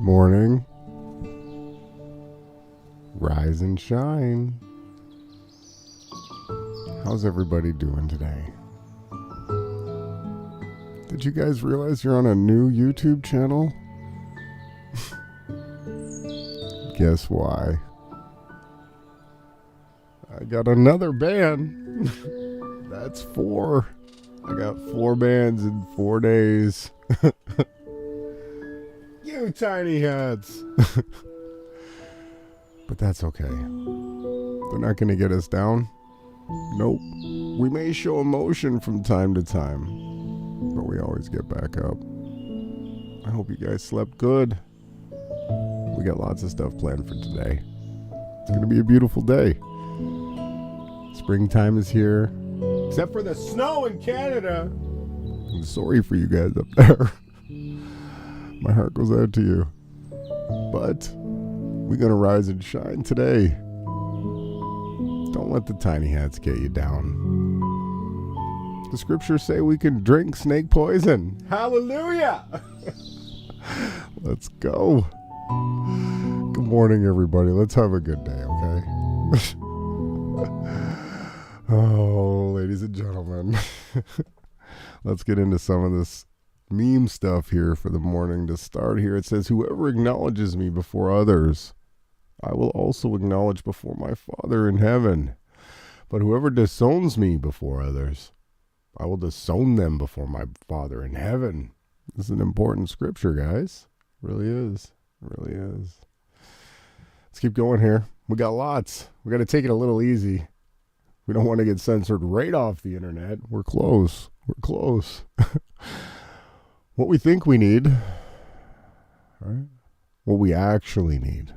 morning. Rise and shine. How's everybody doing today? Did you guys realize you're on a new YouTube channel? Guess why? I got another band. That's 4. I got 4 bands in 4 days. You tiny hats. But that's okay. They're not going to get us down. Nope. We may show emotion from time to time, but we always get back up. I hope you guys slept good. We got lots of stuff planned for today. It's going to be a beautiful day. Springtime is here. Except for the snow in Canada. I'm sorry for you guys up there. My heart goes out to you. But we're going to rise and shine today. Don't let the tiny hats get you down. The scriptures say we can drink snake poison. Hallelujah! Let's go. Good morning, everybody. Let's have a good day, okay? Oh, ladies and gentlemen. Let's get into some of this meme stuff here for the morning. To start here, it says, whoever acknowledges me before others, I will also acknowledge before my Father in heaven. But whoever disowns me before others, I will disown them before my Father in heaven. This is an important scripture, guys. It really is. It really is. Let's keep going here. We got lots. We got to take it a little easy. We don't want to get censored right off the internet. We're close. We're close. What we think we need, right? What we actually need,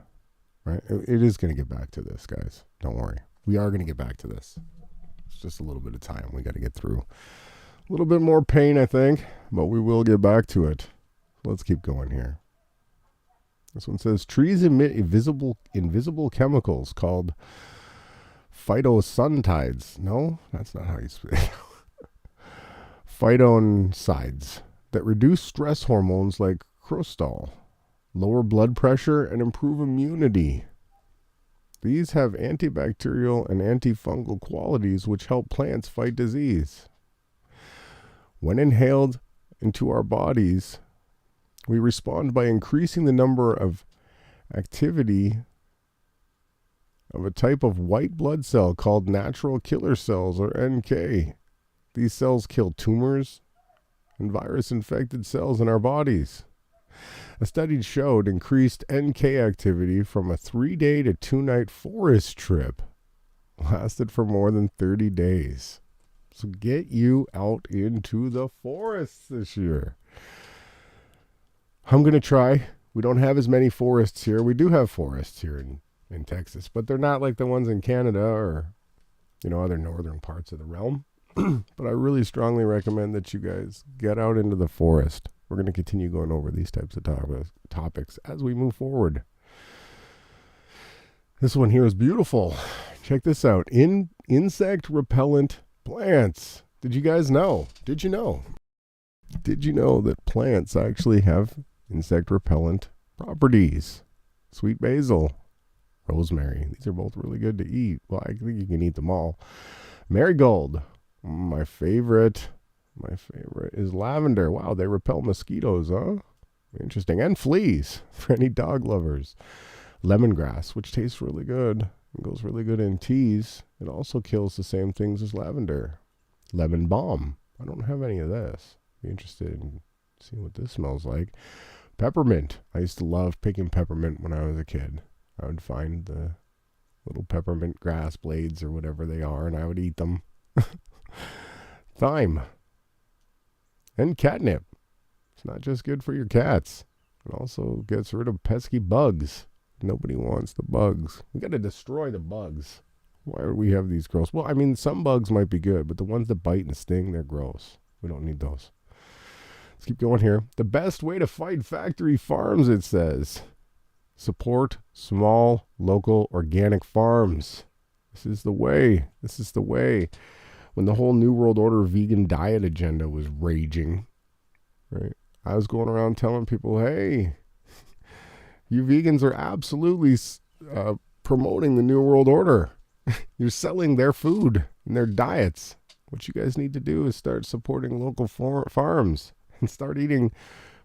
right? It is going to get back to this, guys. Don't worry. We are going to get back to this. It's just a little bit of time we got to get through. A little bit more pain, I think, but we will get back to it. Let's keep going here. This one says, trees emit invisible chemicals called phytosanitides. No, that's not how you speak. Phytoncides that reduce stress hormones like cortisol, lower blood pressure, and improve immunity. These have antibacterial and antifungal qualities which help plants fight disease. When inhaled into our bodies, we respond by increasing the number of activity of a type of white blood cell called natural killer cells, or NK. These cells kill tumors and virus-infected cells in our bodies. A study showed increased NK activity from a 3-day to 2-night forest trip lasted for more than 30 days. So get you out into the forests this year. I'm going to try. We don't have as many forests here. We do have forests here in Texas, but they're not like the ones in Canada or, other northern parts of the realm. But I really strongly recommend that you guys get out into the forest. We're going to continue going over these types of topics as we move forward. This one here is beautiful. Check this out. Insect repellent plants. Did you guys know? Did you know? Did you know that plants actually have insect repellent properties? Sweet basil, rosemary. These are both really good to eat. Well, I think you can eat them all. Marigold. My favorite is lavender. Wow, they repel mosquitoes, huh? Interesting. And fleas for any dog lovers. Lemongrass, which tastes really good. It goes really good in teas. It also kills the same things as lavender. Lemon balm. I don't have any of this. Be interested in seeing what this smells like. Peppermint. I used to love picking peppermint when I was a kid. I would find the little peppermint grass blades or whatever they are, and I would eat them. Thyme. And catnip. It's not just good for your cats. It also gets rid of pesky bugs. Nobody wants the bugs. We got to destroy the bugs. Why do we have these gross? Well, I mean, some bugs might be good, but the ones that bite and sting, they're gross. We don't need those. Let's keep going here. The best way to fight factory farms, it says. Support small, local, organic farms. This is the way. This is the way. When the whole New World Order vegan diet agenda was raging, right? I was going around telling people, hey, You vegans are absolutely promoting the New World Order. You're selling their food and their diets. What you guys need to do is start supporting local farms and start eating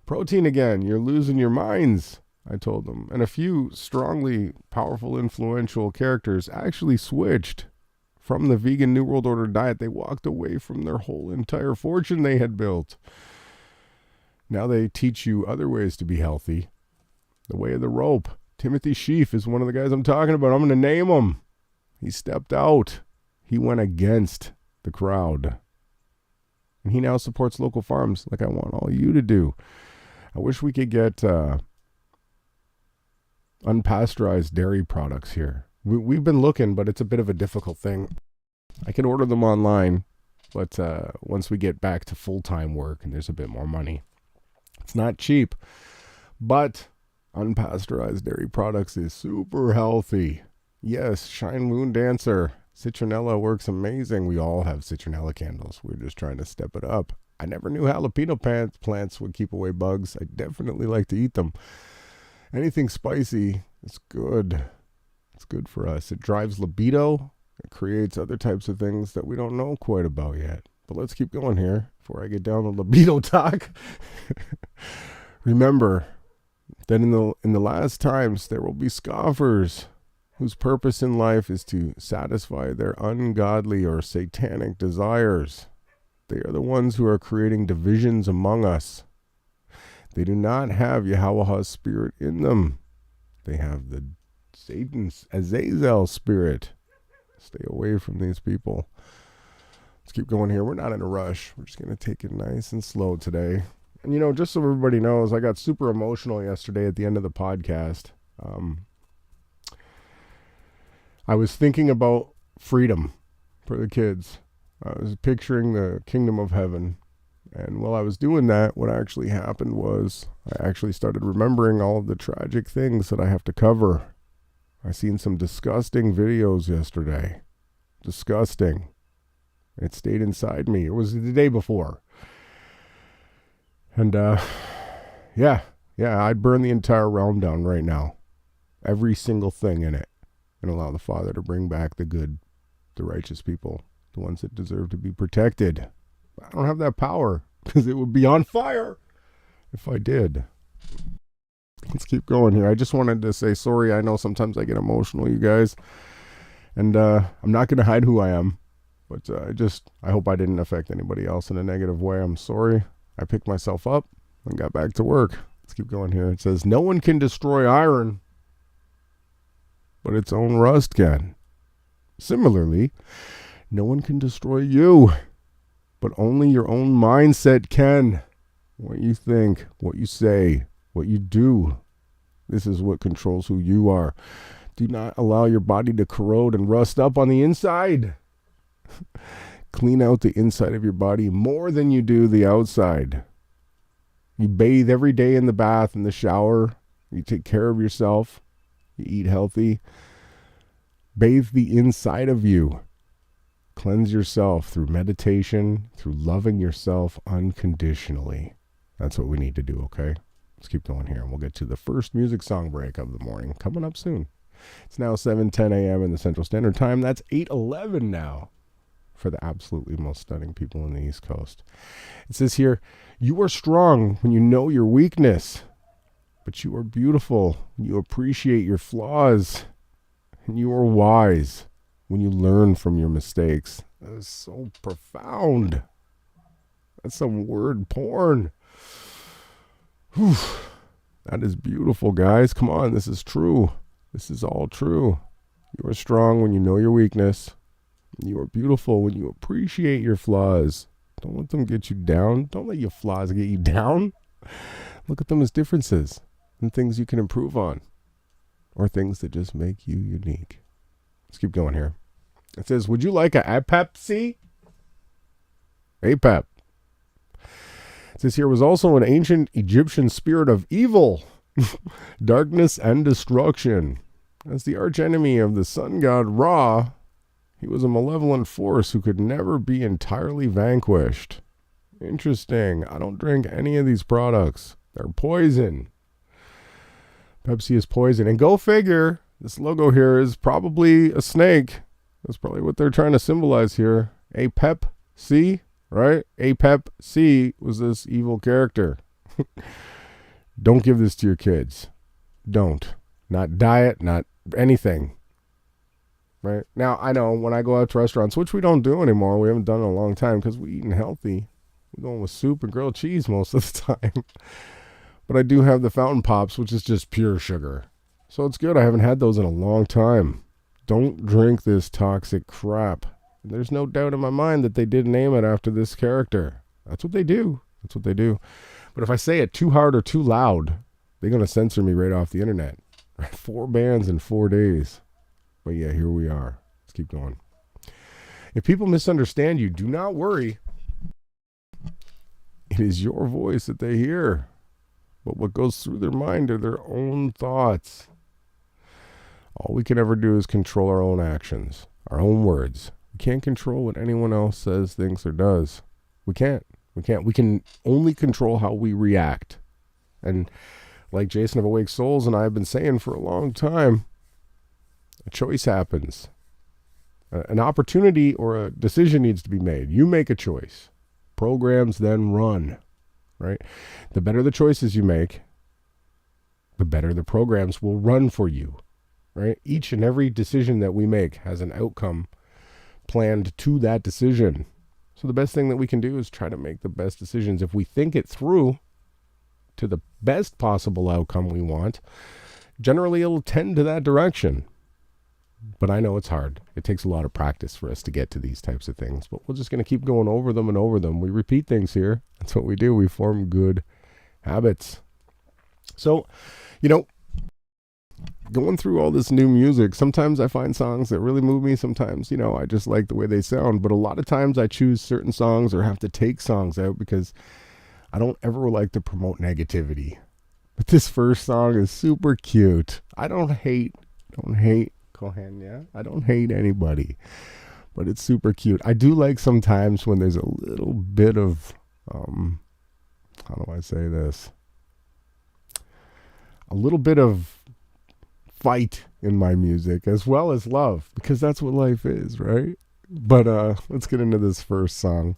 protein again. You're losing your minds, I told them. And a few strongly powerful, influential characters actually switched from the vegan New World Order diet. They walked away from their whole entire fortune they had built. Now they teach you other ways to be healthy. The way of the rope. Timothy Sheaf is one of the guys I'm talking about. I'm going to name him. He stepped out. He went against the crowd. And he now supports local farms like I want all you to do. I wish we could get unpasteurized dairy products here. We've been looking, but it's a bit of a difficult thing. I can order them online, but once we get back to full-time work and there's a bit more money, it's not cheap. But unpasteurized dairy products is super healthy. Yes, Shine Moon Dancer. Citronella works amazing. We all have citronella candles. We're just trying to step it up. I never knew jalapeno plants would keep away bugs. I definitely like to eat them. Anything spicy is good. It's good for us. It drives libido. It creates other types of things that we don't know quite about yet. But let's keep going here before I get down to libido talk. Remember that in the last times there will be scoffers whose purpose in life is to satisfy their ungodly or satanic desires. They are the ones who are creating divisions among us. They do not have Yahawahashai's spirit in them. They have the Satan's Azazel spirit. Stay away from these people. Let's keep going here. We're not in a rush. We're just going to take it nice and slow today. And, just so everybody knows, I got super emotional yesterday at the end of the podcast. I was thinking about freedom for the kids. I was picturing the kingdom of heaven. And while I was doing that, what actually happened was I actually started remembering all of the tragic things that I have to cover. I seen some disgusting videos yesterday. Disgusting. It stayed inside me. It was the day before. And, yeah, I'd burn the entire realm down right now. Every single thing in it. And allow the Father to bring back the good, the righteous people, the ones that deserve to be protected. I don't have that power because it would be on fire if I did. Let's keep going here. I just wanted to say sorry. I know sometimes I get emotional, you guys. And I'm not going to hide who I am. But I hope I didn't affect anybody else in a negative way. I'm sorry. I picked myself up and got back to work. Let's keep going here. It says, no one can destroy iron, but its own rust can. Similarly, no one can destroy you, but only your own mindset can. What you think, what you say, what you do. This is what controls who you are. Do not allow your body to corrode and rust up on the inside. Clean out the inside of your body more than you do the outside. You bathe every day in the bath, in the shower. You take care of yourself. You eat healthy. Bathe the inside of you. Cleanse yourself through meditation, through loving yourself unconditionally. That's what we need to do, okay? Let's keep going here. And we'll get to the first music song break of the morning coming up soon. It's now 7:10 a.m. in the Central Standard Time. That's 8:11 now for the absolutely most stunning people in the East Coast. It says here, you are strong when you know your weakness, but you are beautiful when you appreciate your flaws, and you are wise when you learn from your mistakes. That is so profound. That's some word porn. Whew. That is beautiful, guys. Come on, this is true. This is all true. You are strong when you know your weakness. You are beautiful when you appreciate your flaws. Don't let them get you down. Don't let your flaws get you down. Look at them as differences and things you can improve on, or things that just make you unique. Let's keep going here. It says, would you like a Pepsi? Apep. It says here, was also an ancient Egyptian spirit of evil, darkness, and destruction. As the archenemy of the sun god Ra, he was a malevolent force who could never be entirely vanquished. Interesting. I don't drink any of these products. They're poison. Pepsi is poison. And go figure, this logo here is probably a snake. That's probably what they're trying to symbolize here. A Pepsi, right? A Pepsi was this evil character. Don't give this to your kids. Don't. Not diet, not anything. Right? Now, I know when I go out to restaurants, which we don't do anymore, we haven't done in a long time because we're eating healthy. We're going with soup and grilled cheese most of the time. But I do have the fountain pops, which is just pure sugar. So it's good. I haven't had those in a long time. Don't drink this toxic crap. There's no doubt in my mind that they did name it after this character. That's what they do. That's what they do. But if I say it too hard or too loud, they're going to censor me right off the internet. 4 bans in 4 days. But yeah, here we are. Let's keep going. If people misunderstand you, do not worry. It is your voice that they hear. But what goes through their mind are their own thoughts. All we can ever do is control our own actions, our own words. We can't control what anyone else says, thinks, or does. We can't. We can't. We can only control how we react. And like Jason of Awake Souls and I have been saying for a long time, a choice happens. An opportunity or a decision needs to be made. You make a choice. Programs then run, right? The better the choices you make, the better the programs will run for you, right? Each and every decision that we make has an outcome planned to that decision. So the best thing that we can do is try to make the best decisions. If we think it through to the best possible outcome we want, generally it'll tend to that direction. But I know it's hard. It takes a lot of practice for us to get to these types of things. But we're just going to keep going over them and over them. We repeat things here. That's what we do. We form good habits. So, going through all this new music, sometimes I find songs that really move me. Sometimes, I just like the way they sound. But a lot of times I choose certain songs or have to take songs out because I don't ever like to promote negativity. But this first song is super cute. I don't hate Kohen, yeah? I don't hate anybody, but it's super cute. I do like sometimes when there's a little bit of, how do I say this? A little bit of fight in my music as well as love, because that's what life is, right? But let's get into this first song,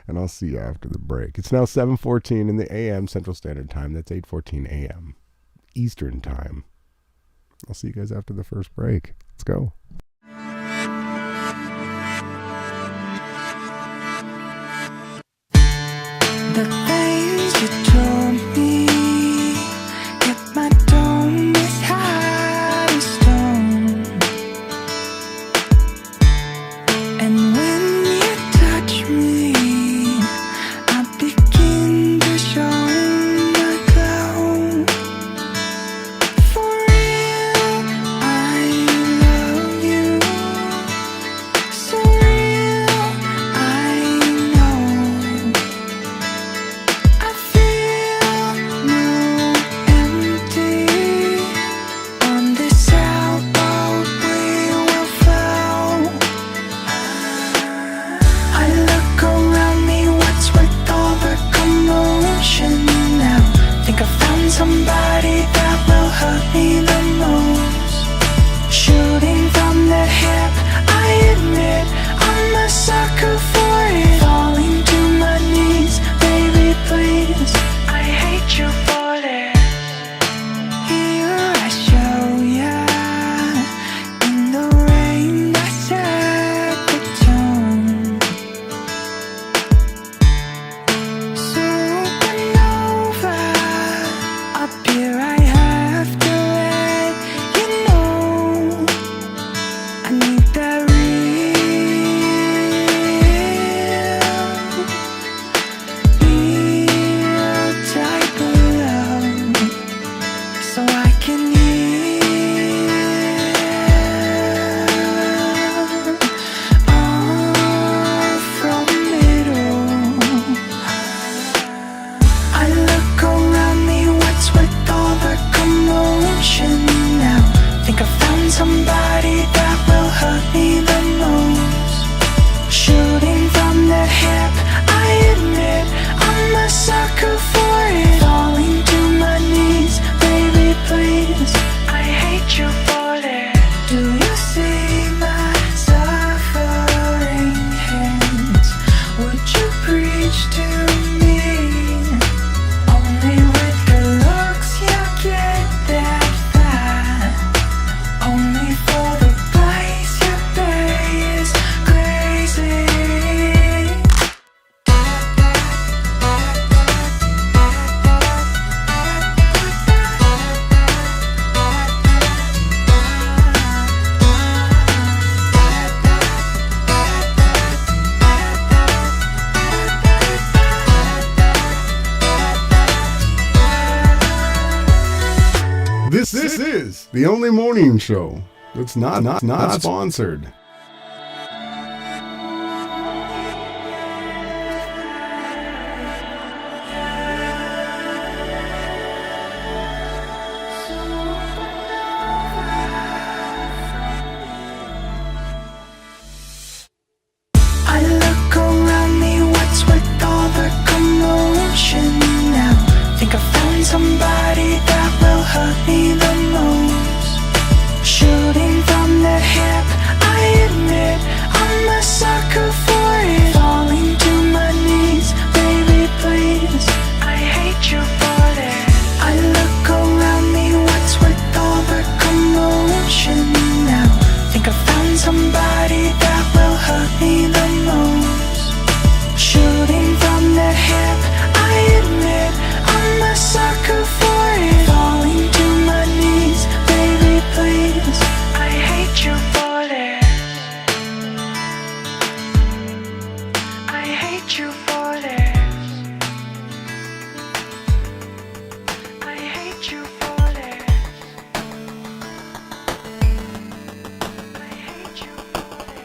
and I'll see you after the break. It's now 7:14 in the a.m. Central Standard Time. That's 8:14 a.m. Eastern Time. I'll see you guys after the first break. Let's go. The things you told me kept my dome as high as stone. And when you touch me, I begin to show my glow. For real, I love you. So real, I know. I feel no empty. On this sailboat we will flow. I look around me, what's with all the commotion now? Think I found somebody that will hurt me the most. Shooting from the hip, I admit I'm a sucker for it. Falling to my knees, baby please, I hate you for this. Here I show ya, in the rain I set the tone. Supernova, up here I have to let you know, I need that real type of love, so I can heal all from it all. I look around me, what's with all the commotion now? Think I found somebody that will hurt me the most. Shooting from the hip, I admit I'm a sucker for it. Falling to my knees, baby please, The only morning show that's not sponsored. I look around me, what's with all the commotion now? Think I found somebody that will hurt me the most. Shooting from the hip, I admit I'm a sucker for it. Falling to my knees, baby please, I hate you for that. I look around me, what's with all the commotion now? Think I found somebody that will hurt me the most. Shooting from the hip, I admit I'm a sucker for it. Falling to my knees, baby please, I hate you for that. I hate you for that. I hate you for that. I hate you for that.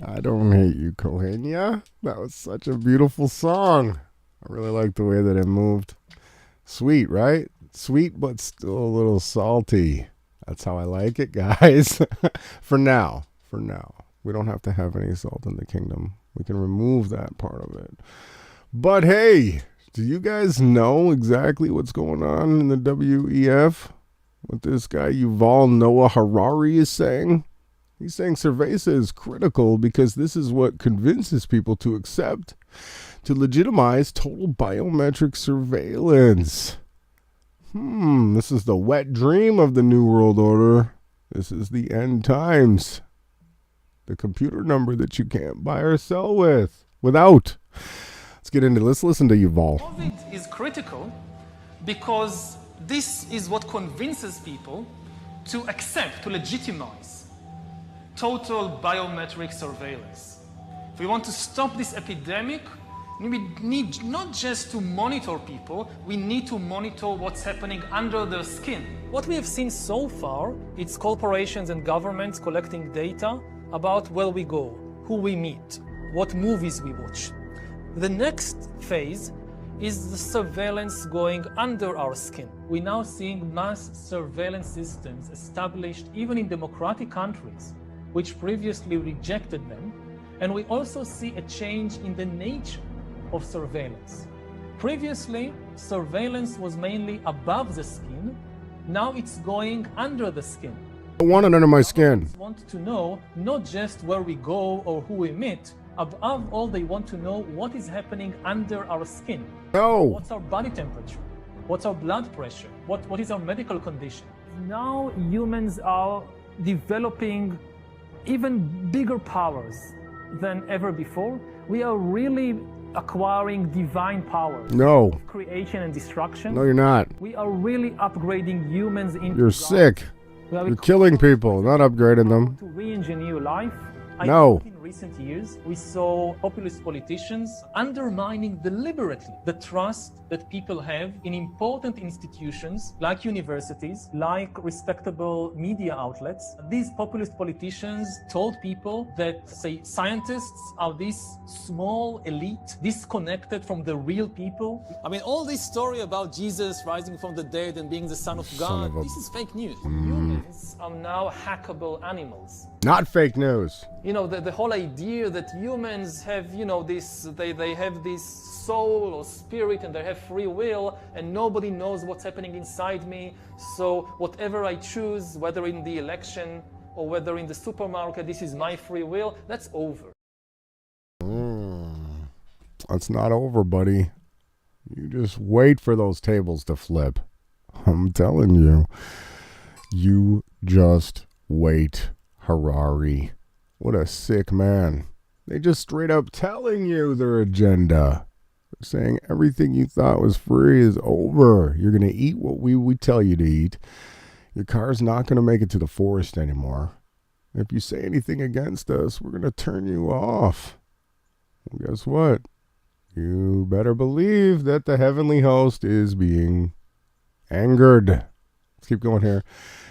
I don't hate you, Kohenia. That was such a beautiful song. I really like the way that it moved. Sweet, right? Sweet, but still a little salty. That's how I like it, guys. For now. We don't have to have any salt in the kingdom. We can remove that part of it. But hey, do you guys know exactly what's going on in the WEF? What this guy Yuval Noah Harari is saying? He's saying Cerveza is critical because this is what convinces people to accept, to legitimize total biometric surveillance. This is the wet dream of the New World Order. This is the end times. The computer number that you can't buy or sell without. Let's get into this. Listen to Yuval. COVID is critical because this is what convinces people to accept, to legitimize total biometric surveillance. If we want to stop this epidemic, we need not just to monitor people, we need to monitor what's happening under their skin. What we have seen so far, it's corporations and governments collecting data about where we go, who we meet, what movies we watch. The next phase is the surveillance going under our skin. We're now seeing mass surveillance systems established even in democratic countries, which previously rejected them. And we also see a change in the nature of surveillance. Previously, surveillance was mainly above the skin. Now it's going under the skin. I want it under my skin. They want to know not just where we go or who we meet. Above all, they want to know what is happening under our skin. No. What's our body temperature? What's our blood pressure? What is our medical condition? Now humans are developing even bigger powers than ever before. We are really acquiring divine powers. No. Creation and destruction. No, you're not. We are really upgrading humans into You're sick. You're killing people, not upgrading them. to re-engineer life. No. In recent years, we saw populist politicians undermining deliberately the trust that people have in important institutions like universities, like respectable media outlets. These populist politicians told people that, say, scientists are this small elite disconnected from the real people. I mean, all this story about Jesus rising from the dead and being the Son of God, this is fake news. Humans are now hackable animals. Not fake news. You know, the whole idea that humans have, you know, this, they have this soul or spirit and they have free will and nobody knows what's happening inside me. So whatever I choose, whether in the election or whether in the supermarket, this is my free will, that's over. That's not over, buddy. You just wait for those tables to flip. I'm telling you. You just wait. Harari. What a sick man. They just straight up telling you their agenda. They're saying everything you thought was free is over. You're going to eat what we tell you to eat. Your car's not going to make it to the forest anymore. If you say anything against us, we're going to turn you off. Well, guess what? you better believe that the heavenly host is being angered. Let's keep going here.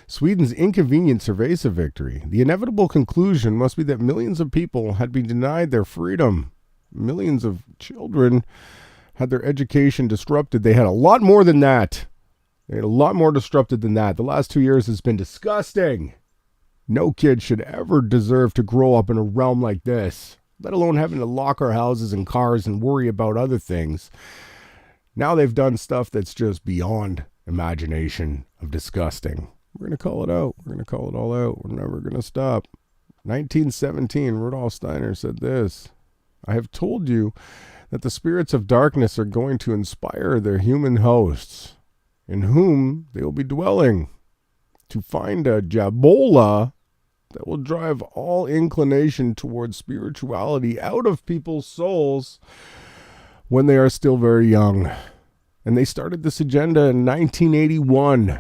Sweden's inconvenient Cerveza victory. The inevitable conclusion must be that millions of people had been denied their freedom. Millions of children had their education disrupted. They had a lot more than that. They had a lot more disrupted than that. The last 2 years has been disgusting. No kid should ever deserve to grow up in a realm like this, let alone having to lock our houses and cars and worry about other things. Now they've done stuff that's just beyond imagination of disgusting. We're going to call it out. We're going to call it all out. We're never going to stop. 1917, Rudolf Steiner said this: I have told you that the spirits of darkness are going to inspire their human hosts, in whom they will be dwelling, to find a Jabola that will drive all inclination towards spirituality out of people's souls when they are still very young. And they started this agenda in 1981.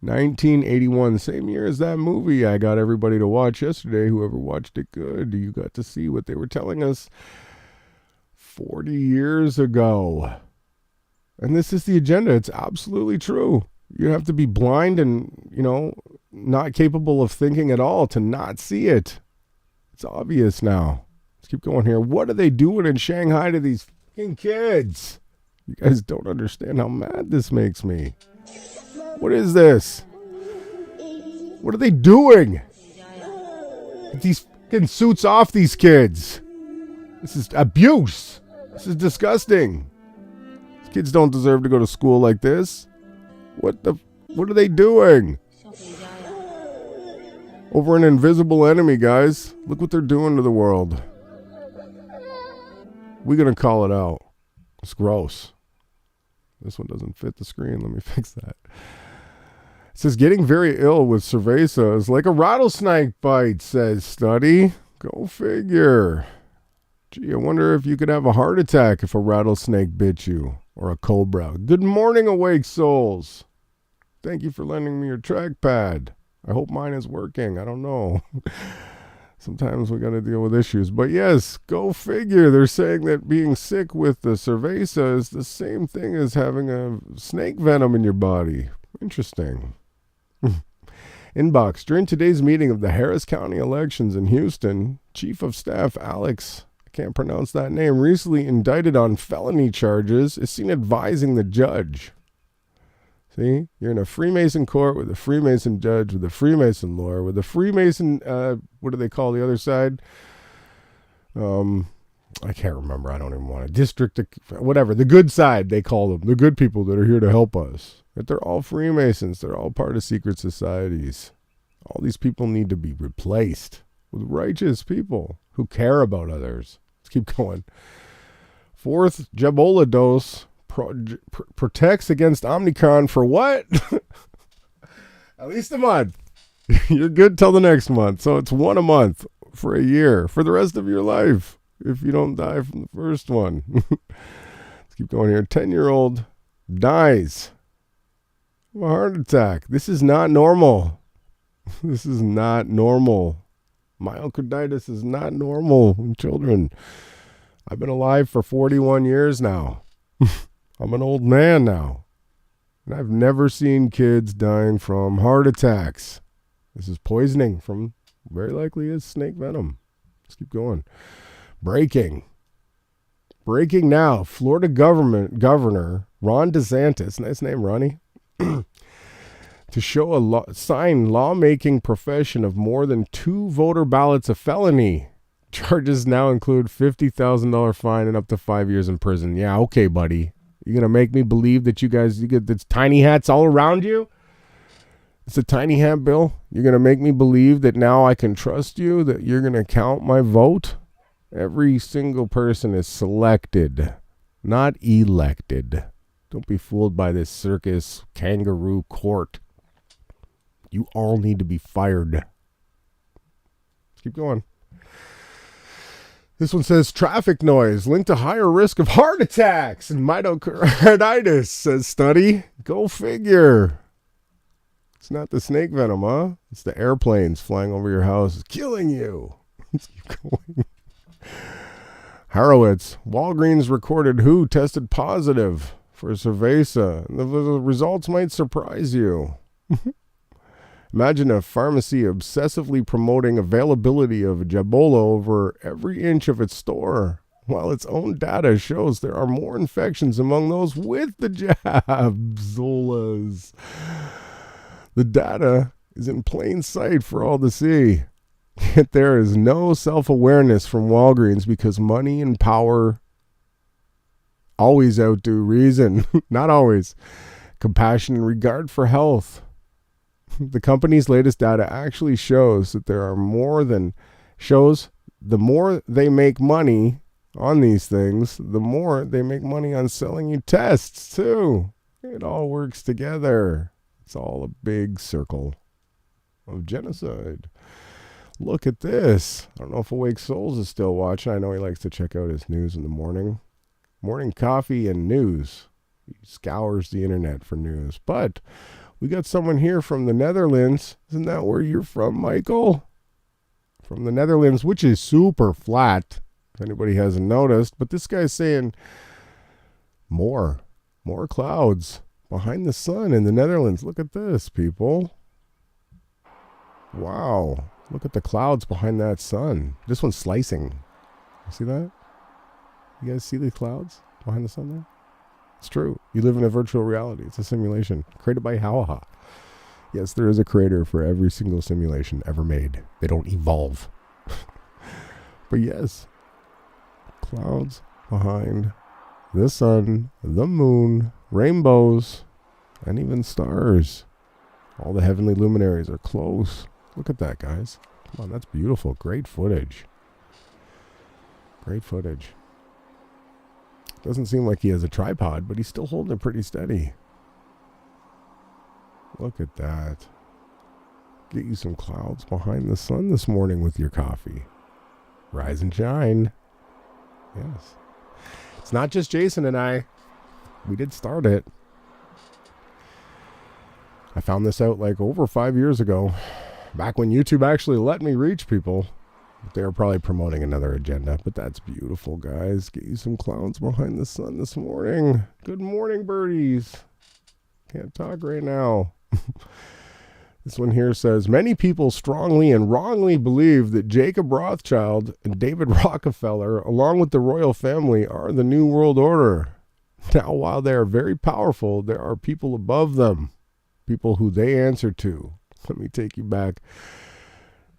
1981, same year as that movie I got everybody to watch yesterday. Whoever watched it, good. You got to see what they were telling us 40 years ago. And this is the agenda. It's absolutely true. You have to be blind and, not capable of thinking at all to not see it. It's obvious now. Let's keep going here. What are they doing in Shanghai to these fucking kids? You guys don't understand how mad this makes me. What is this? What are they doing? Get these fucking suits off these kids. This is abuse. This is disgusting. These kids don't deserve to go to school like this. What are they doing? Over an invisible enemy, guys. Look what they're doing to the world. We're going to call it out. It's gross. This one doesn't fit the screen. Let me fix that. It says, getting very ill with cerveza is like a rattlesnake bite, says study. Go figure. Gee, I wonder if you could have a heart attack if a rattlesnake bit you, or a cobra. Good morning, awake souls. Thank you for lending me your trackpad. I hope mine is working. I don't know. Sometimes we got to deal with issues. But yes, go figure. They're saying that being sick with the cerveza is the same thing as having a snake venom in your body. Interesting. Inbox. During today's meeting of the Harris County elections in Houston, Chief of Staff Alex, I can't pronounce that name, recently indicted on felony charges, is seen advising the judge. See, you're in a Freemason court with a Freemason judge, with a Freemason lawyer, with a Freemason, what do they call the other side? I can't remember. I don't even want to. District, whatever. The good side, they call them. The good people that are here to help us. But they're all Freemasons. They're all part of secret societies. All these people need to be replaced with righteous people who care about others. Let's keep going. Fourth, Jabola dose protects against Omicron for what? At least a month. You're good till the next month. So it's one a month for a year for the rest of your life if you don't die from the first one. Let's keep going here. 10-year-old dies of a heart attack. This is not normal. This is not normal. Myocarditis is not normal in children. I've been alive for 41 years now. I'm an old man now. And I've never seen kids dying from heart attacks. This is poisoning from, very likely, is snake venom. Let's keep going. Breaking now. Florida Governor Ron DeSantis, nice name, Ronnie, to show a sign lawmaking profession of more than 2 voter ballots a felony. Charges now include $50,000 fine and up to 5 years in prison. Yeah, okay, buddy. You're going to make me believe that you get this tiny hats all around you? It's a tiny hat bill. You're going to make me believe that now I can trust you, that you're going to count my vote? Every single person is selected, not elected. Don't be fooled by this circus kangaroo court. You all need to be fired. Let's keep going. This one says traffic noise linked to higher risk of heart attacks and myocarditis, says study. Go figure. It's not the snake venom, huh? It's the airplanes flying over your house killing you. Let's keep going. Harowitz, Walgreens recorded who tested positive for Cerveza. The results might surprise you. Imagine a pharmacy obsessively promoting availability of Jabola over every inch of its store, while its own data shows there are more infections among those with the jab. Zolas. The data is in plain sight for all to see. Yet there is no self-awareness from Walgreens because money and power always outdo reason. Not always. Compassion and regard for health. The company's latest data actually shows that there are the more they make money on these things, the more they make money on selling you tests too. It all works together. It's all a big circle of genocide. Look at this. I don't know if Awake Souls is still watching. I know he likes to check out his news in the morning. Morning coffee and news. He scours the internet for news. But we got someone here from the Netherlands. Isn't that where you're from, Michael? From the Netherlands, which is super flat, if anybody hasn't noticed. But this guy's saying more clouds behind the sun in the Netherlands. Look at this, people. Wow. Look at the clouds behind that sun. This one's slicing. You see that? You guys see the clouds behind the sun there? It's true. You live in a virtual reality. It's a simulation created by Yahawahashai. Yes, there is a creator for every single simulation ever made. They don't evolve. But yes, clouds behind the sun, the moon, rainbows, and even stars. All the heavenly luminaries are close. Look at that, guys. Come on, that's beautiful. Great footage. Great footage. Doesn't seem like he has a tripod, but he's still holding it pretty steady. Look at that. Get you some clouds behind the sun this morning with your coffee. Rise and shine. Yes. It's not just Jason and I. We did start it. I found this out like over 5 years ago. Back when YouTube actually let me reach people. They were probably promoting another agenda, but that's beautiful, guys. Get you some clouds behind the sun this morning. Good morning, birdies. Can't talk right now. This one here says, many people strongly and wrongly believe that Jacob Rothschild and David Rockefeller, along with the royal family, are the New World Order. Now, while they are very powerful, there are people above them, people who they answer to. Let me take you back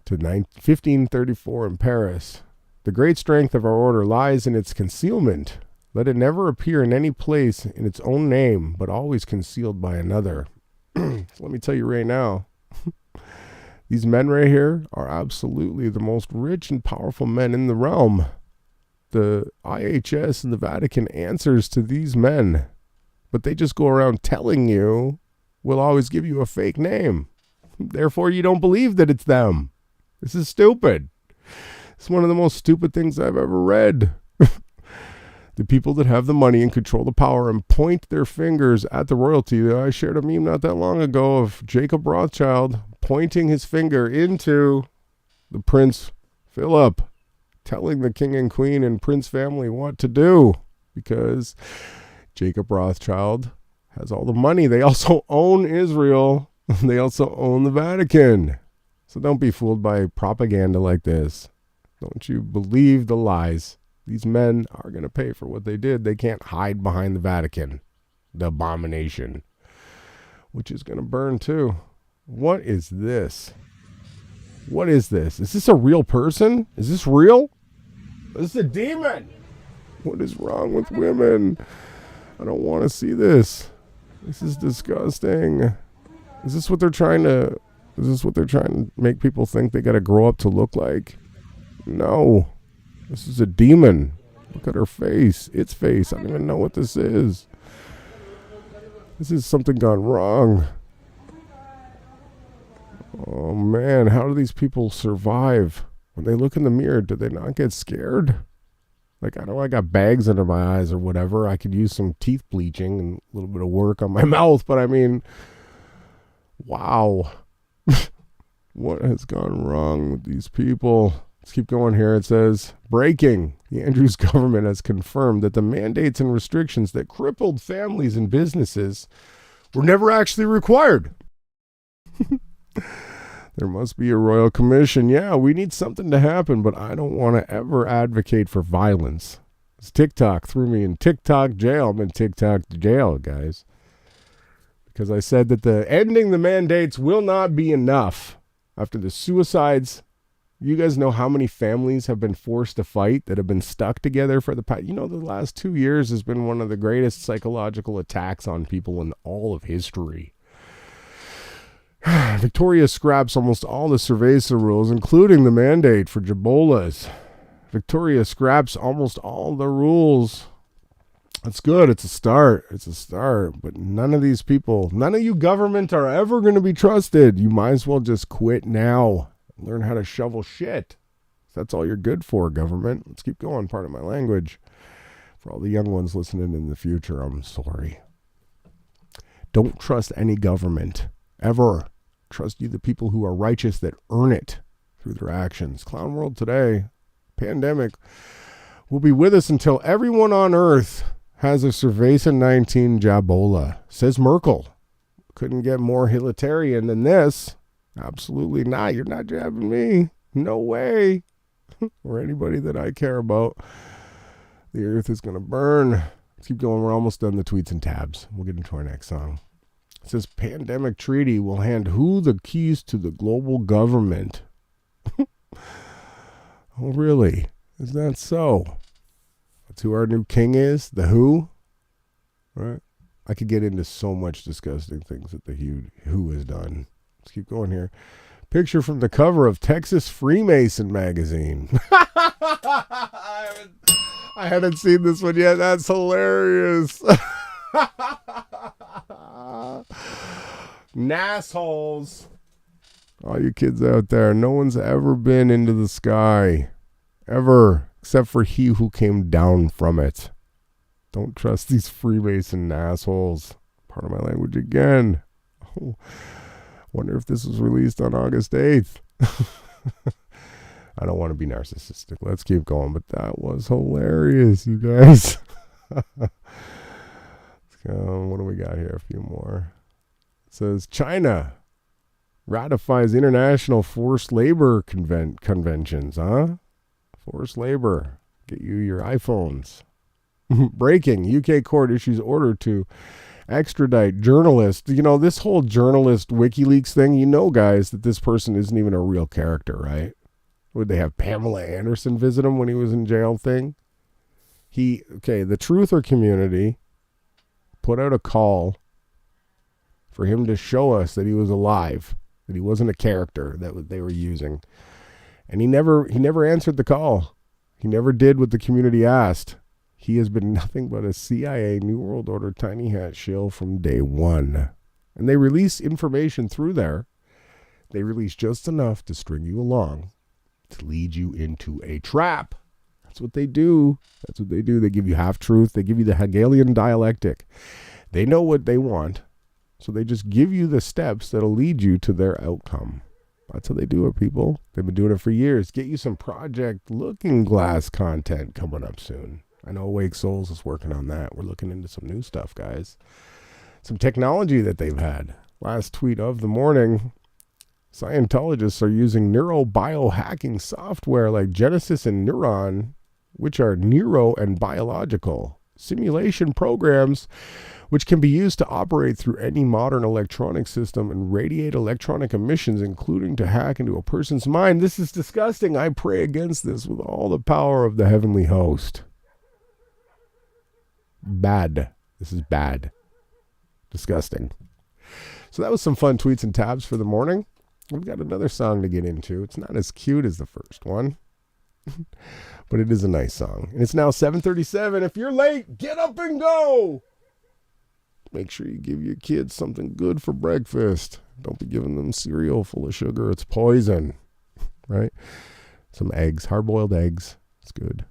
to 1534 in Paris. The great strength of our order lies in its concealment. Let it never appear in any place in its own name, but always concealed by another. So let me tell you right now, these men right here are absolutely the most rich and powerful men in the realm. The IHS and the Vatican answers to these men, but they just go around telling you, we'll always give you a fake name. Therefore, you don't believe that it's them. This is stupid. It's one of the most stupid things I've ever read. The people that have the money and control the power and point their fingers at the royalty. I shared a meme not that long ago of Jacob Rothschild pointing his finger into the Prince Philip, telling the king and queen and prince family what to do, because Jacob Rothschild has all the money. They also own Israel. They also own the Vatican. So don't be fooled by propaganda like this. Don't you believe the lies. These men are going to pay for what they did. They can't hide behind the Vatican, the abomination, which is going to burn too. What is this? What is this? Is this a real person? Is this real? This is a demon. What is wrong with women? I don't want to see this. This is disgusting. Is this what they're trying to make people think they got to grow up to look like? No. This is a demon. Look at her face. Its face. I don't even know what this is. This is something gone wrong. Oh man, how do these people survive? When they look in the mirror, do they not get scared? Like, I know I got bags under my eyes or whatever. I could use some teeth bleaching and a little bit of work on my mouth, but I mean, wow. What has gone wrong with these people? Let's keep going here. It says, breaking. The Andrews government has confirmed that the mandates and restrictions that crippled families and businesses were never actually required. There must be a royal commission. Yeah, we need something to happen, but I don't want to ever advocate for violence. This TikTok threw me in TikTok jail. I'm in TikTok jail, guys. Because I said that the ending the mandates will not be enough. After the suicides, you guys know how many families have been forced to fight that have been stuck together for the past, the last 2 years has been one of the greatest psychological attacks on people in all of history. Victoria scraps almost all the Cerveza rules, including the mandate for Jabolas. Victoria scraps almost all the rules. That's good. It's a start. But none of these people, none of you government are ever going to be trusted. You might as well just quit now. Learn how to shovel shit. That's all you're good for, government. Let's keep going. Pardon my language. For all the young ones listening in the future, I'm sorry. Don't trust any government. Ever. Trust you the people who are righteous that earn it through their actions. Clown world today, pandemic, will be with us until everyone on earth has a Cerveza 19 Jabola, says Merkel. Couldn't get more Hilitarian than this. Absolutely not. You're not jabbing me. No way. Or anybody that I care about. The earth is going to burn. Let's keep going. We're almost done the tweets and tabs. We'll get into our next song. It says pandemic treaty will hand who the keys to the global government. Oh, really? Is that so? That's who our new king is? The who? Right? I could get into so much disgusting things that the who has done. Let's keep going here. Picture from the cover of Texas Freemason magazine. I hadn't seen this one yet. That's hilarious. Nassholes. All you kids out there, no one's ever been into the sky. Ever. Except for he who came down from it. Don't trust these Freemason assholes. Part of my language again. Oh, wonder if this was released on August 8th. I don't want to be narcissistic. Let's keep going. But that was hilarious, you guys. Let's go. What do we got here? A few more. It says China ratifies international forced labor conventions, huh? Forced labor. Get you your iPhones. Breaking. UK court issues order to extradite journalist. This whole journalist WikiLeaks thing, guys, that this person isn't even a real character, right? Would they have Pamela Anderson visit him when he was in jail thing? The Truther community put out a call for him to show us that he was alive, that he wasn't a character that they were using. And he never answered the call. He never did what the community asked. He has been nothing but a CIA New World Order tiny hat shill from day one. And they release information through there. They release just enough to string you along, to lead you into a trap. That's what they do. They give you half-truth. They give you the Hegelian dialectic. They know what they want, so they just give you the steps that'll lead you to their outcome. That's how they do it, people. They've been doing it for years. Get you some Project Looking Glass content coming up soon. I know Awake Souls is working on that. We're looking into some new stuff, guys. Some technology that they've had. Last tweet of the morning. Scientologists are using neurobiohacking software like Genesis and Neuron, which are neuro and biological simulation programs which can be used to operate through any modern electronic system and radiate electronic emissions, including to hack into a person's mind. This is disgusting. I pray against this with all the power of the heavenly host. Bad. This is bad. Disgusting. So that was some fun tweets and tabs for the morning. We've got another song to get into. It's not as cute as the first one, but it is a nice song. And it's now 7:37. If you're late, get up and go. Make sure you give your kids something good for breakfast. Don't be giving them cereal full of sugar. It's poison, right? Some eggs, hard-boiled eggs. It's good.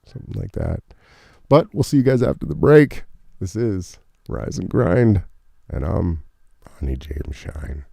Something like that. But we'll see you guys after the break. This is Rise and Grind, and I'm Ronnie James Shine.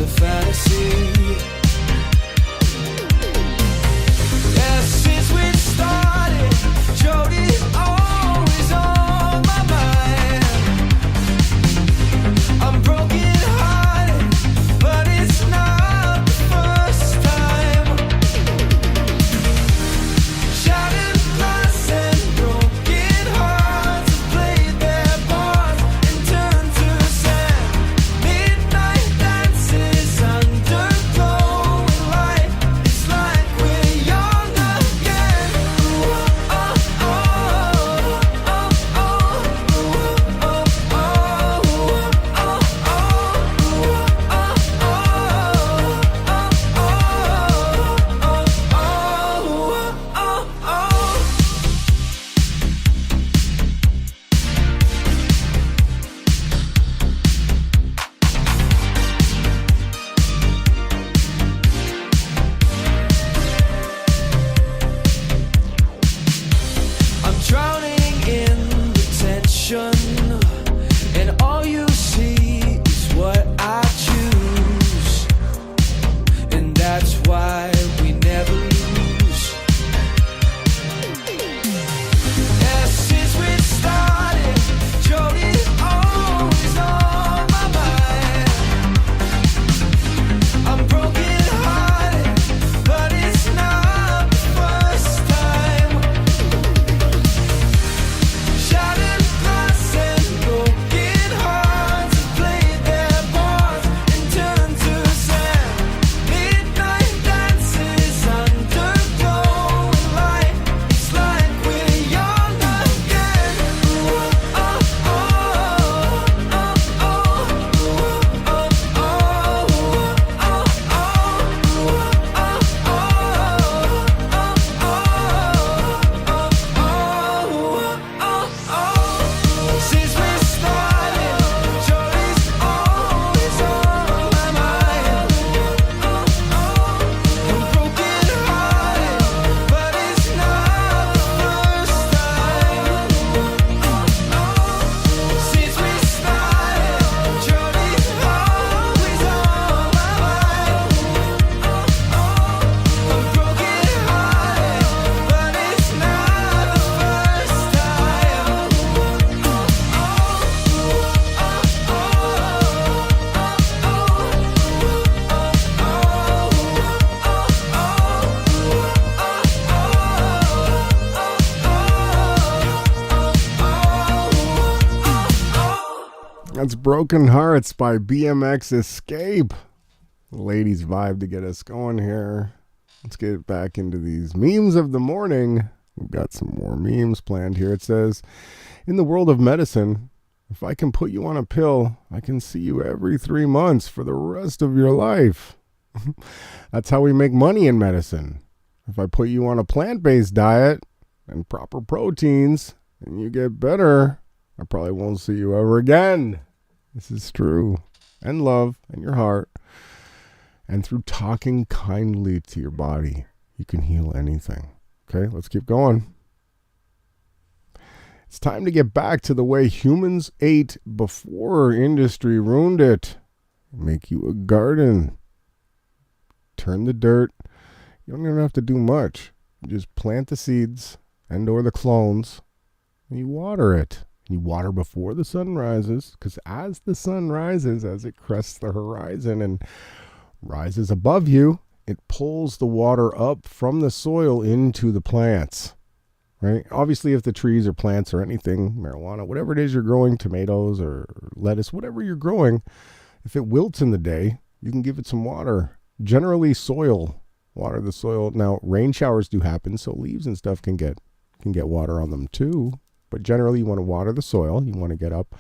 a fantasy. Yeah, since we started, Jody's always on my mind. I'm broken hearted, but it's not the first time. Shattered glass and broken hearts have played their parts and turned to sand. Midnight dances under glowing light. It's like we're young again. Ooh, oh, oh, oh, oh, ooh, oh, oh, I'm drowning in the tension, and all you see is what I choose, and that's why we never lose. Yeah, since we started, Jody's always on my mind. I'm broken hearted, but it's not the first time. Shattered glass and broken hearts have played their parts and turned to sand. Midnight dances under glowing light. It's like we're young again. Ooh, oh, oh, oh, oh, oh, ooh, oh, oh, oh, since we started, Jody's always on my mind. I'm broken hearted, but it's not the first time. Since we started, Jody's always on my mind. I'm broken hearted, but it's not the first time. That's Broken Hearts by BMX Escape. Ladies vibe to get us going here. Let's get back into these memes of the morning. We've got some more memes planned here. It says, in the world of medicine, if I can put you on a pill, I can see you every 3 months for the rest of your life. That's how we make money in medicine. If I put you on a plant-based diet and proper proteins and you get better, I probably won't see you ever again. This is true. And love and your heart. And through talking kindly to your body, you can heal anything. Okay, let's keep going. It's time to get back to the way humans ate before industry ruined it. Make you a garden. Turn the dirt. You don't even have to do much. You just plant the seeds and or the clones, and you water it. You water before the sun rises, because as the sun rises, as it crests the horizon and rises above you, it pulls the water up from the soil into the plants, right? Obviously, if the trees or plants or anything, marijuana, whatever it is you're growing, tomatoes or lettuce, whatever you're growing, if it wilts in the day, you can give it some water. Generally, soil, water the soil. Now, rain showers do happen, so leaves and stuff can get water on them too. But generally, you want to water the soil. You want to get up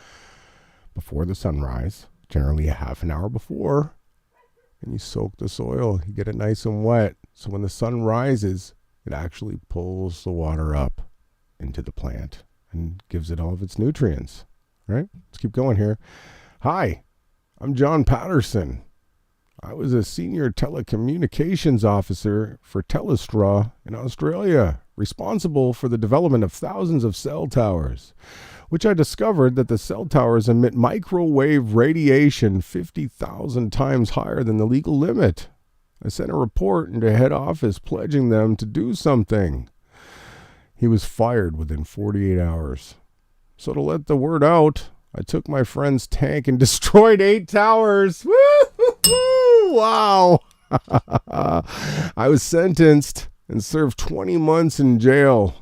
before the sunrise, generally a half an hour before, and you soak the soil. You get it nice and wet. So when the sun rises, it actually pulls the water up into the plant and gives it all of its nutrients, right? Let's keep going here. Hi, I'm John Patterson. I was a senior telecommunications officer for Telestra in Australia responsible for the development of thousands of cell towers, which I discovered that the cell towers emit microwave radiation 50,000 times higher than the legal limit. I sent a report into head office pledging them to do something. He was fired within 48 hours. So to let the word out, I took my friend's tank and destroyed 8 towers. Woo-hoo-hoo! Wow. I was sentenced and served 20 months in jail.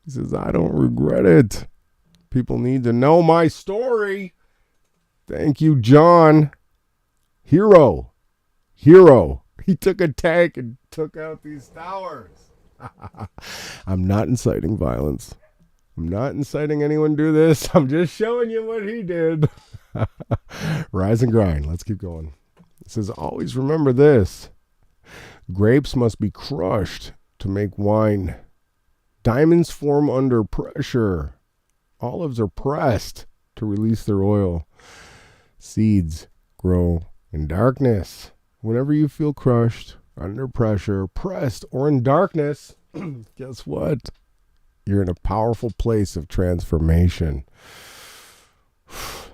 He says, I don't regret it. People need to know my story. Thank you, John. Hero. He took a tank and took out these towers. I'm not inciting violence. I'm not inciting anyone to do this. I'm just showing you what he did. Rise and grind. Let's keep going. It says, always remember this. Grapes must be crushed to make wine. Diamonds form under pressure. Olives are pressed to release their oil. Seeds grow in darkness. Whenever you feel crushed, under pressure, pressed, or in darkness, guess what? You're in a powerful place of transformation.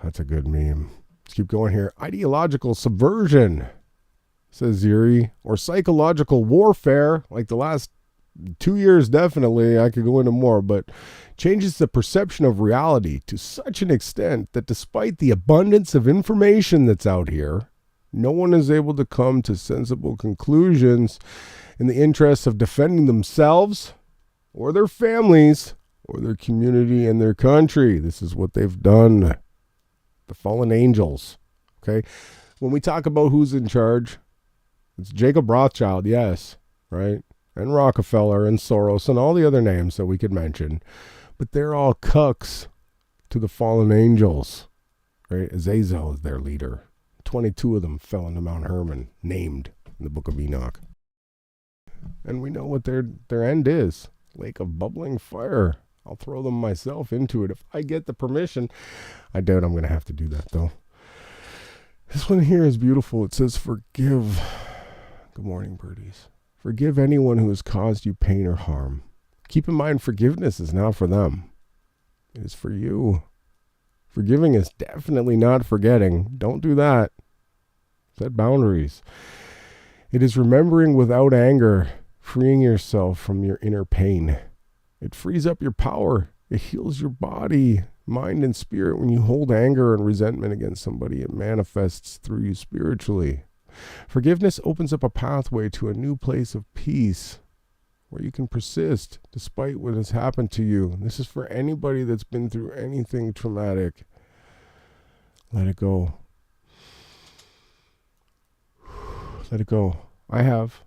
That's a good meme. Let's keep going here. Ideological subversion, says Ziri, or psychological warfare, like the last 2 years definitely. I could go into more, but changes the perception of reality to such an extent that despite the abundance of information that's out here, no one is able to come to sensible conclusions in the interests of defending themselves or their families or their community and their country. This is what they've done. The fallen angels. Okay? When we talk about who's in charge, it's Jacob Rothschild, yes, right? And Rockefeller and Soros and all the other names that we could mention. But they're all cucks to the fallen angels, right? Azazel is their leader. 22 of them fell into Mount Hermon, named in the book of Enoch. And we know what their end is. Lake of bubbling fire. I'll throw them myself into it if I get the permission. I doubt I'm going to have to do that, though. This one here is beautiful. It says, forgive. Good morning, birdies. Forgive anyone who has caused you pain or harm. Keep in mind, forgiveness is not for them. It is for you. Forgiving is definitely not forgetting. Don't do that. Set boundaries. It is remembering without anger, freeing yourself from your inner pain. It frees up your power. It heals your body, mind, and spirit. When you hold anger and resentment against somebody, it manifests through you spiritually. Forgiveness opens up a pathway to a new place of peace where you can persist despite what has happened to you. This is for anybody that's been through anything traumatic. Let it go. Let it go. I've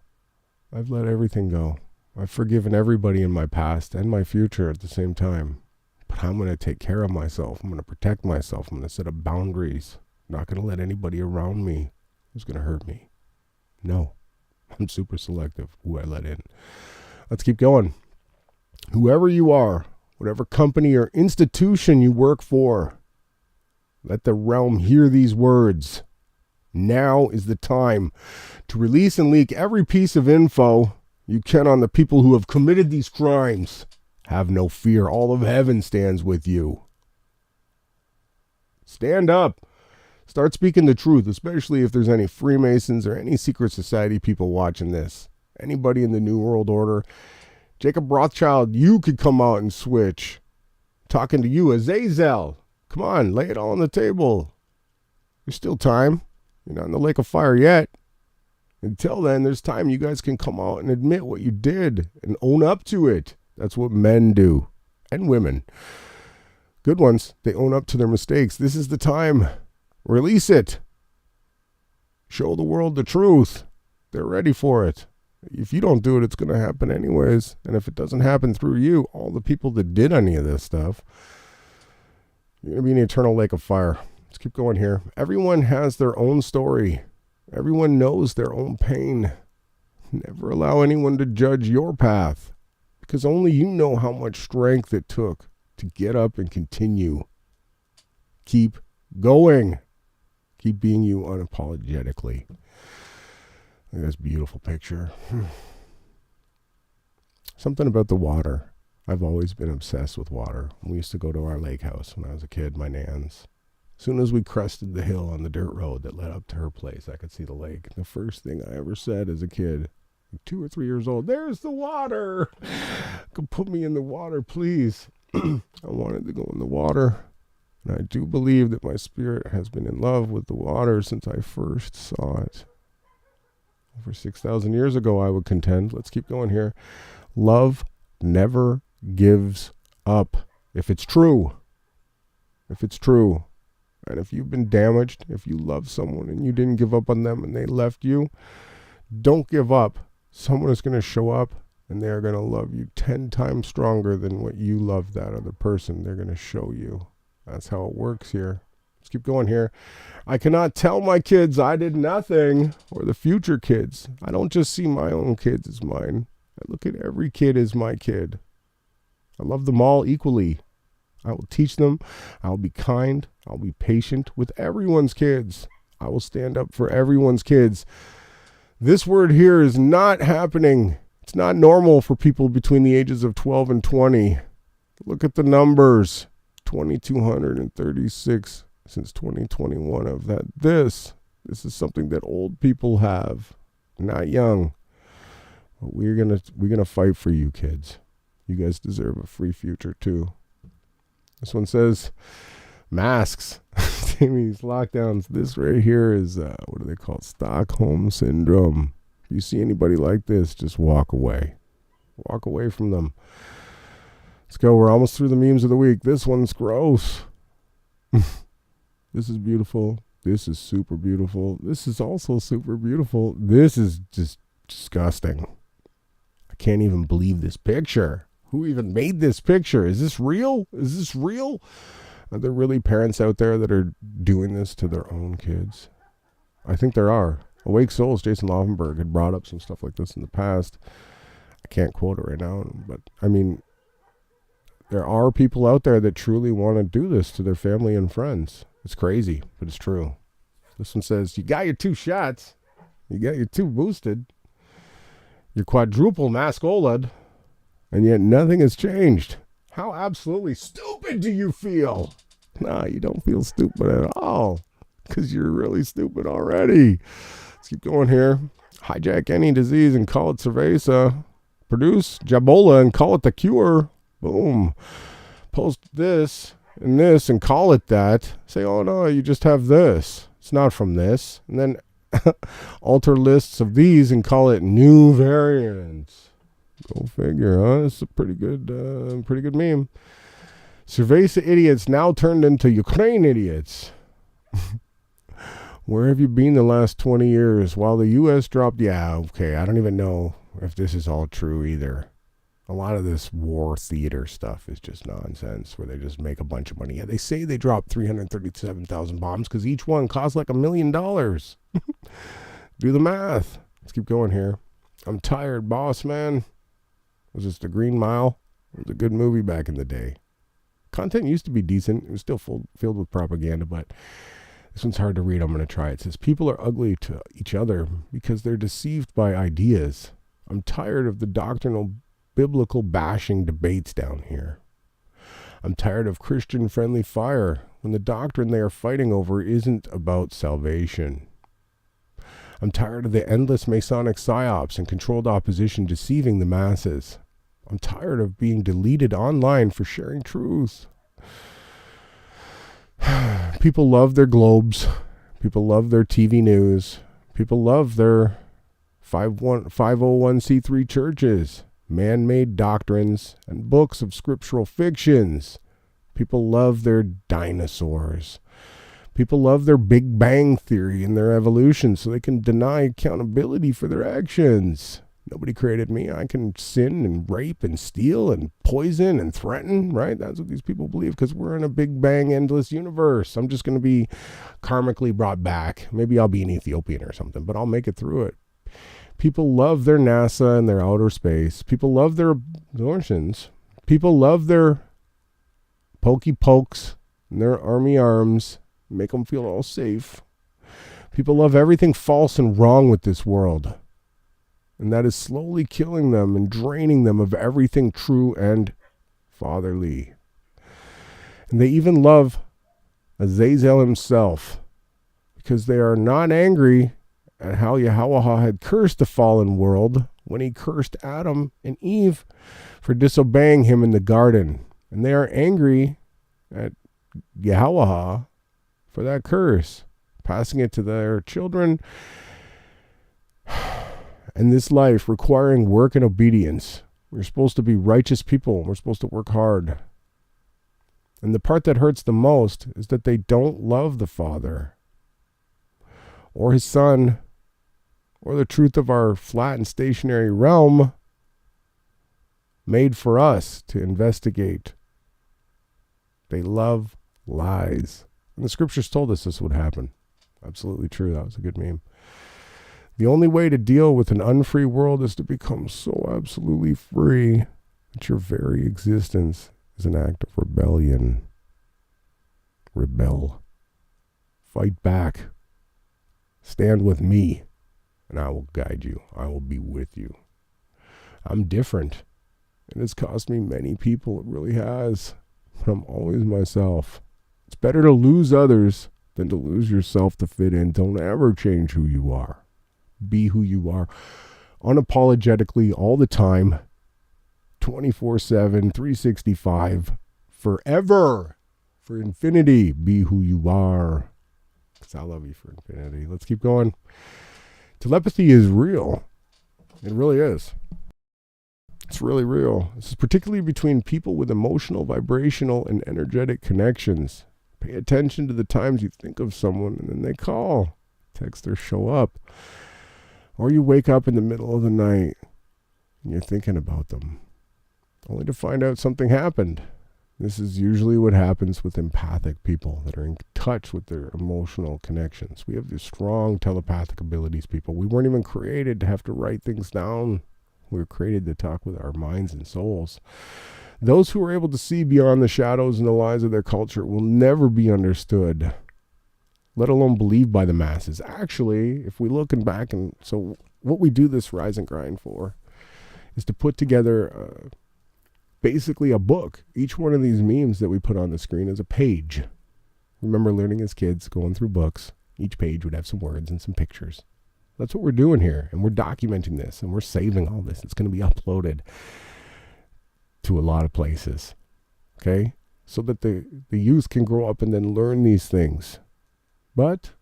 let everything go. I've forgiven everybody in my past and my future at the same time. But I'm going to take care of myself. I'm going to protect myself. I'm going to set up boundaries. I'm not going to let anybody around me who's going to hurt me. No. I'm super selective who I let in. Let's keep going. Whoever you are, whatever company or institution you work for, let the realm hear these words. Now is the time to release and leak every piece of info you can on the people who have committed these crimes. Have no fear. All of heaven stands with you. Stand up. Start speaking the truth, especially if there's any Freemasons or any secret society people watching this. Anybody in the New World Order. Jacob Rothschild, you could come out and switch. Talking to you, Azazel. Come on, lay it all on the table. There's still time. You're not in the lake of fire yet. Until then, there's time you guys can come out and admit what you did and own up to it. That's what men do. And women. Good ones, they own up to their mistakes. This is the time. Release it. Show the world the truth. They're ready for it. If you don't do it, it's going to happen anyways. And if it doesn't happen through you, all the people that did any of this stuff, you're going to be in the eternal lake of fire. Let's keep going here. Everyone has their own story. Everyone knows their own pain. Never allow anyone to judge your path, because only you know how much strength it took to get up and continue. Keep going. Keep being you unapologetically. Look at this beautiful picture. Something about the water. I've always been obsessed with water. We used to go to our lake house when I was a kid, my nan's. As soon as we crested the hill on the dirt road that led up to her place, I could see the lake. The first thing I ever said as a kid, 2 or 3 years old, there's the water. Go put me in the water, please. I wanted to go in the water. And I do believe that my spirit has been in love with the water since I first saw it. Over 6,000 years ago, I would contend. Let's keep going here. Love never gives up. If it's true. If it's true. And if you've been damaged, if you love someone and you didn't give up on them and they left you, don't give up. Someone is going to show up and they are going to love you 10 times stronger than what you love that other person. They're going to show you. That's how it works here. Let's keep going here. I cannot tell my kids I did nothing, or the future kids. I don't just see my own kids as mine. I look at every kid as my kid. I love them all equally. I will teach them. I'll be kind. I'll be patient with everyone's kids. I will stand up for everyone's kids. This word here is not happening. It's not normal for people between the ages of 12 and 20. Look at the numbers. 2,236 since 2021 of that. This is something that old people have, not young. But we're gonna fight for you kids. You guys deserve a free future too. This one says masks. These lockdowns. This right here is what do they call it? Stockholm syndrome. If you see anybody like this, just walk away. Walk away from them. Let's go. We're almost through the memes of the week. This one's gross. This is beautiful. This is super beautiful. This is also super beautiful. This is just disgusting. I can't even believe this picture. Who even made this picture? Is this real? Is this real? Are there really parents out there that are doing this to their own kids? I think there are. Awake Souls, Jason Laufenberg, had brought up some stuff like this in the past. I can't quote it right now, but I mean, there are people out there that truly want to do this to their family and friends. It's crazy, but it's true. This one says, you got your 2 shots. You got your 2 boosted. Your quadruple mask OLED. And yet nothing has changed. How absolutely stupid do you feel? Nah, you don't feel stupid at all. Because you're really stupid already. Let's keep going here. Hijack any disease and call it cerveza. Produce Jabola and call it the cure. Boom. Post this and call it that. Say, oh no, you just have this. It's not from this. And then alter lists of these and call it new variants. Go figure, huh? It's a pretty good meme. Cerveza idiots now turned into Ukraine idiots. Where have you been the last 20 years? While the U.S. dropped, I don't even know if this is all true either. A lot of this war theater stuff is just nonsense where they just make a bunch of money. Yeah, they say they dropped 337,000 bombs because each one cost like $1 million. Do the math. Let's keep going here. I'm tired, boss, man. Was this The Green Mile? It was a good movie back in the day. Content used to be decent. It was still filled with propaganda, but this one's hard to read. I'm going to try it. It says, people are ugly to each other because they're deceived by ideas. I'm tired of the doctrinal biblical bashing debates down here. I'm tired of Christian-friendly fire when the doctrine they are fighting over isn't about salvation. I'm tired of the endless Masonic psyops and controlled opposition deceiving the masses. I'm tired of being deleted online for sharing truth. People love their globes. People love their TV news. People love their 501c3 churches, man-made doctrines, and books of scriptural fictions. People love their dinosaurs. People love their Big Bang Theory and their evolution so they can deny accountability for their actions. Nobody created me. I can sin and rape and steal and poison and threaten, right? That's what these people believe because we're in a Big Bang endless universe. I'm just going to be karmically brought back. Maybe I'll be an Ethiopian or something, but I'll make it through it. People love their NASA and their outer space. People love their abortions. People love their pokey pokes and their army arms. Make them feel all safe. People love everything false and wrong with this world. And that is slowly killing them and draining them of everything true and fatherly. And they even love Azazel himself, because they are not angry at how Yahawah had cursed the fallen world when he cursed Adam and Eve for disobeying him in the garden. And they are angry at Yahawah for that curse, passing it to their children. And this life requiring work and obedience. We're supposed to be righteous people. We're supposed to work hard. And the part that hurts the most is that they don't love the Father or his Son or the truth of our flat and stationary realm made for us to investigate. They love lies. And the scriptures told us this would happen. Absolutely true. That was a good meme. The only way to deal with an unfree world is to become so absolutely free that your very existence is an act of rebellion. Rebel. Fight back. Stand with me, and I will guide you. I will be with you. I'm different, and it's cost me many people. It really has. But I'm always myself. It's better to lose others than to lose yourself to fit in. Don't ever change who you are. Be who you are unapologetically all the time, 24/7, 365, forever, for infinity. Be who you are, because I love you for infinity. Let's keep going. Telepathy is real. It really is. It's really real. This is particularly between people with emotional, vibrational, and energetic connections. Pay attention to the times you think of someone and then they call, text, or show up. Or you wake up in the middle of the night and you're thinking about them, only to find out something happened. This is usually what happens with empathic people that are in touch with their emotional connections. We have these strong telepathic abilities, people. We weren't even created to have to write things down. We were created to talk with our minds and souls. Those who are able to see beyond the shadows and the lies of their culture will never be understood, let alone believed by the masses. Actually, if we looking back, and so what we do this Rise and Grind for is to put together basically a book. Each one of these memes that we put on the screen is a page. Remember learning as kids, going through books. Each page would have some words and some pictures. That's what we're doing here, and we're documenting this, and we're saving all this. It's going to be uploaded to a lot of places, okay? So that the youth can grow up and then learn these things. But,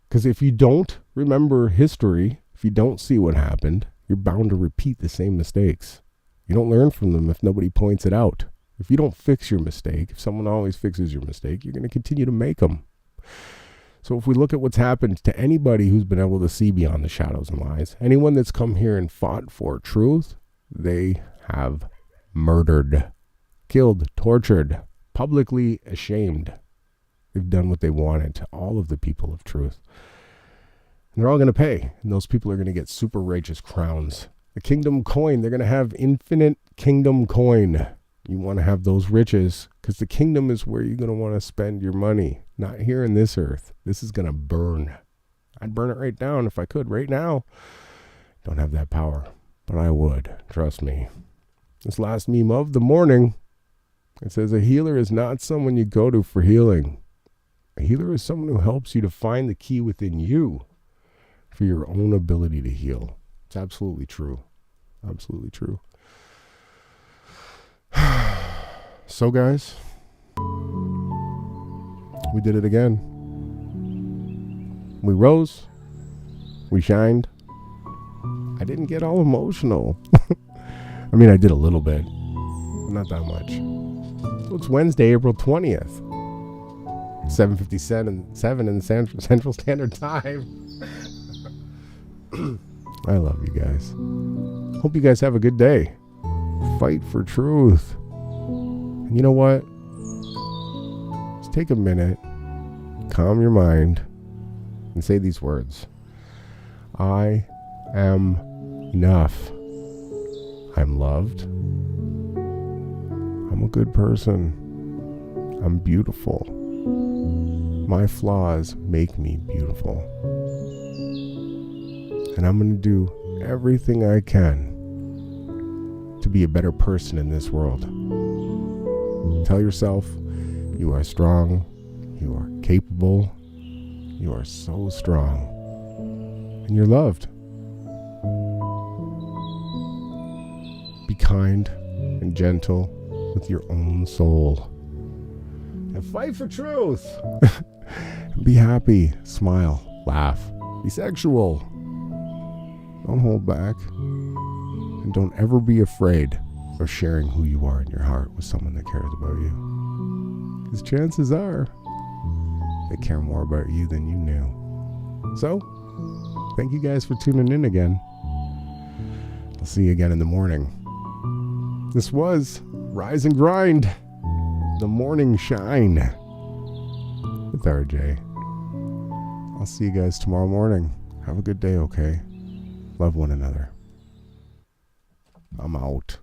because if you don't remember history, if you don't see what happened, you're bound to repeat the same mistakes. You don't learn from them if nobody points it out. If you don't fix your mistake, if someone always fixes your mistake, you're going to continue to make them. So if we look at what's happened to anybody who's been able to see beyond the shadows and lies, anyone that's come here and fought for truth, they have murdered, killed, tortured, publicly ashamed. They've done what they wanted to all of the people of truth. And they're all going to pay. And those people are going to get super righteous crowns. The kingdom coin, they're going to have infinite kingdom coin. You want to have those riches because the kingdom is where you're going to want to spend your money. Not here in this earth. This is going to burn. I'd burn it right down if I could right now. Don't have that power, but I would. Trust me. This last meme of the morning, it says a healer is not someone you go to for healing. A healer is someone who helps you to find the key within you for your own ability to heal. It's absolutely true. Absolutely true. So guys, we did it again. We rose. We shined. I didn't get all emotional. I mean, I did a little bit. Not that much. So it's Wednesday, April 20th. 7:57 in the Central Standard Time. I love you guys. Hope you guys have a good day. Fight for truth. And you know what? Just take a minute, calm your mind, and say these words. I am enough. I'm loved. I'm a good person. I'm beautiful. My flaws make me beautiful. And I'm going to do everything I can to be a better person in this world. Tell yourself you are strong, you are capable, you are so strong, and you're loved. Be kind and gentle with your own soul. And fight for truth. Be happy, smile, laugh, be sexual. Don't hold back. And don't ever be afraid of sharing who you are in your heart with someone that cares about you. Because chances are they care more about you than you knew. So, thank you guys for tuning in again. I'll see you again in the morning. This was Rise and Grind, the Morning Shine with RJ. I'll see you guys tomorrow morning. Have a good day, okay? Love one another. I'm out.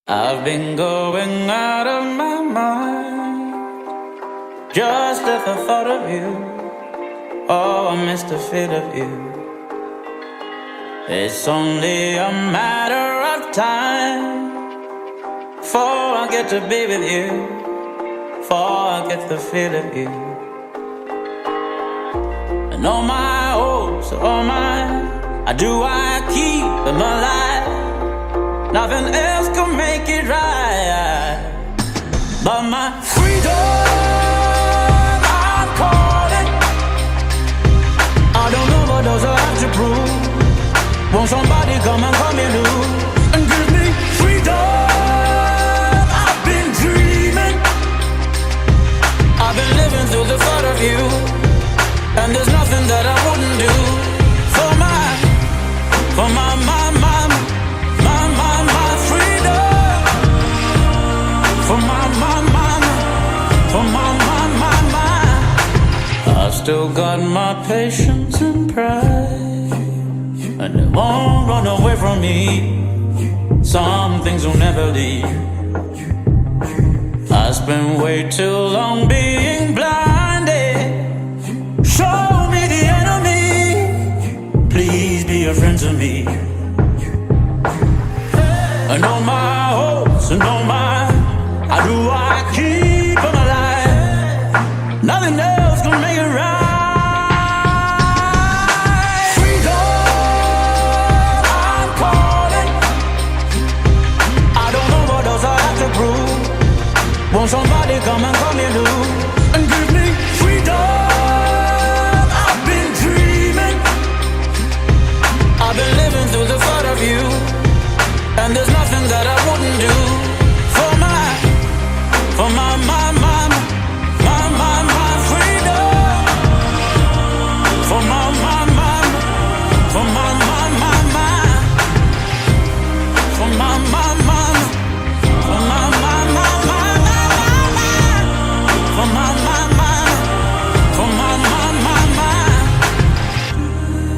I've been going out of my mind just at the thought of you. Oh, I miss the feel of you. It's only a matter of time before I get to be with you, before I get the feel of you. And all my hopes are all mine. I keep them alive. Nothing else can make it right. But my freedom, I'm calling. I don't know what those I have to prove. Won't somebody come and call me loose and give me freedom? I've been dreaming. I've been living through the thought of you. And there's nothing that I wouldn't do for my freedom. For my. I've still got my patience and pride, and it won't run away from me. Some things will never leave. I spent way too long being blinded. Show me the enemy. Please be a friend to me. And all my hopes and all my I keep them alive. Nothing else can make it right. Freedom, I'm calling. I don't know what else I have to prove. Won't somebody come and call me loose and give me freedom? I've been dreaming. I've been living through the thought of you. And there's nothing that I wouldn't do for my freedom. For my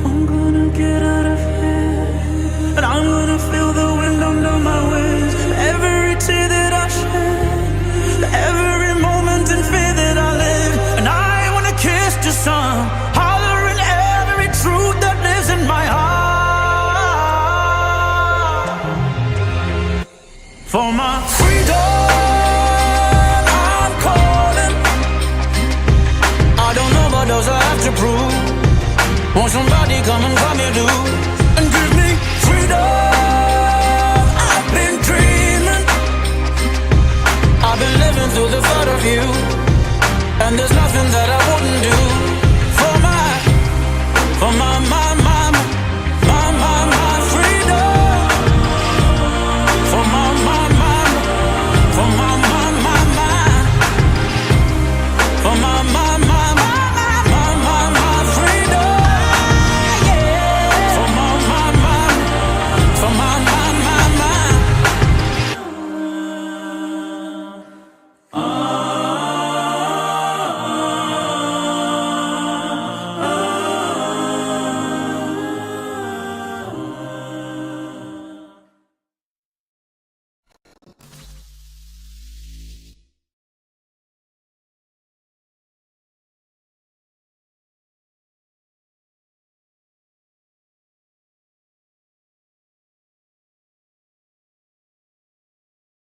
I'm gonna get out of here, and I'm gonna feel the wind under my wings. Every tear that I shed, every moment in fear that I live, and I wanna kiss the sun, hollering every truth that lives in my heart. For my freedom, I'm calling. I don't know what else I have to prove. Won't somebody come and call me loose and give me freedom? I've been dreaming. I've been living through the thought of you. And there's nothing that I